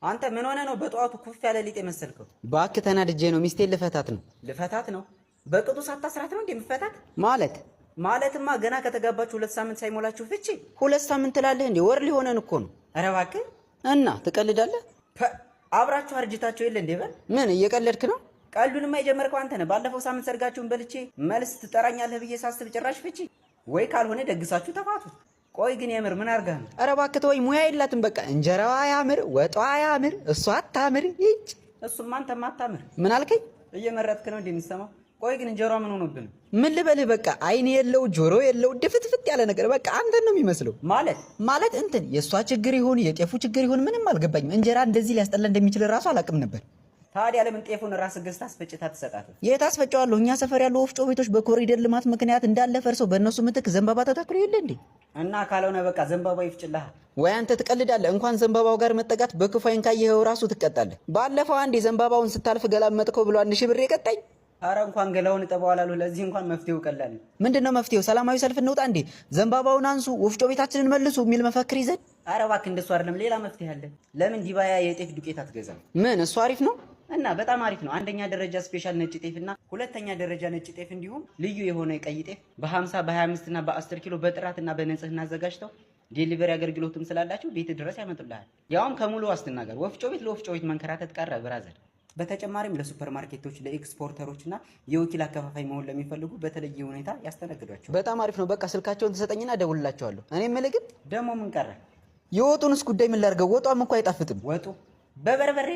አንተ ምን ሆነ ነው በጧቱ ኩፍ ያለ ሊጥ የመሰልከው? ባክ ተናድጄ ነው። ሚስቴን ልፈታት ነው። ልፈታት ነው? በቅጡ ሳታስራት ነው እንደምፈታት? ማለትማ ገና ከተጋባችሁ 2 ሳምንት ሳይሞላችሁ ፍቺ? 2 ሳምንት ትላለህ እንዴ? ወር ሊሆነን እኮ ነው። ኧረ እባክህ እና ትቀልዳለህ? አብራችሁ አርጅታችሁ የለ እንዴ? በል ምን እየቀለድክ ነው? ቀልዱንማ የጀመርከው አንተ ነህ። ባለፈው ሳምንት ሰርጋችሁን በልቼ መልስ ትጠራኛለህ ብዬ ሳስብ ጭራሽ ፍቺ። ወይ ካልሆነ ደግሳችሁ ተፋቱ። ቆይ ግን የምር ምን አርጋህ ነው? ኧረ እባክህ ተወኝ። ሙያ የላትም በቃ። እንጀራዋ ያምር፣ ወጧ ያምር፣ እሷ አታምር። ይጭ እሱማ አንተማ አታምር። ምን አልከኝ? እየመረጥክ ነው እንደሚሰማው። ቆይ ግን እንጀራዋ ምን ሆኖብን? ምን ልበልህ በቃ አይን የለው ጆሮ የለው ድፍትፍት ያለ ነገር በቃ አንተን ነው የሚመስለው። ማለት እንትን የእሷ ችግር ይሁን የጤፉ ችግር ይሁን ምንም አልገባኝም። እንጀራ እንደዚህ ሊያስጠላ እንደሚችል ራሱ አላውቅም ነበር። ታዲያ ለምን ጤፉን ራስህ ገዝተህ አስፈጭተህ አትሰጣትም? የት አስፈጨዋለሁ? እኛ ሰፈር ያሉ ወፍጮ ቤቶች በኮሪደር ልማት ምክንያት እንዳለ ፈርሰው በእነሱ ምትክ ዘንባባ ተተክሎ የለ እንዴ? እና ካልሆነ በቃ ዘንባባ ይፍጭልሃል። ወይ አንተ ትቀልዳለህ። እንኳን ዘንባባው ጋር መጠጋት በክፉ ዓይን ካየኸው ራሱ ትቀጣለህ። ባለፈው አንዴ ዘንባባውን ስታልፍ ገላመጥከው ብሎ 1000 ብር የቀጣኝ። አረ እንኳን ገላውን እጠባዋል አሉ። ለዚህ እንኳን መፍትሄው ቀላል ነው። ምንድነው መፍትሄው? ሰላማዊ ሰልፍ እንውጣ እንዴ? ዘንባባውን አንሱ፣ ወፍጮ ቤታችንን መልሱ የሚል መፈክር ይዘን። አረ እባክህ እንደሱ አይደለም፣ ሌላ መፍትሄ አለ። ለምን ዲባያ የጤፍ ዱቄት አትገዛም? ምን እሱ አሪፍ ነው እና በጣም አሪፍ ነው። አንደኛ ደረጃ ስፔሻል ነጭ ጤፍ እና ሁለተኛ ደረጃ ነጭ ጤፍ እንዲሁም ልዩ የሆነ ቀይ ጤፍ በ50 በ25 እና በ10 ኪሎ በጥራትና በንጽህና አዘጋጅተው ዴሊቨሪ አገልግሎትም ስላላቸው ቤት ድረስ ያመጡልሃል። ያውም ከሙሉ ዋስትና ጋር። ወፍጮ ቤት ለወፍጮ ቤት መንከራተት ቀረ ብራዘር። በተጨማሪም ለሱፐር ማርኬቶች፣ ለኤክስፖርተሮች እና የወኪል አከፋፋይ መሆን ለሚፈልጉ በተለየ ሁኔታ ያስተናግዷቸው። በጣም አሪፍ ነው። በቃ ስልካቸውን ትሰጠኝና እደውልላቸዋለሁ። እኔ የምልህ ግን ደግሞ ምን ቀረ? የወጡንስ ጉዳይ ምን ላድርገው? ወጧም እኮ አይጣፍጥም። ወጡ በበርበሬ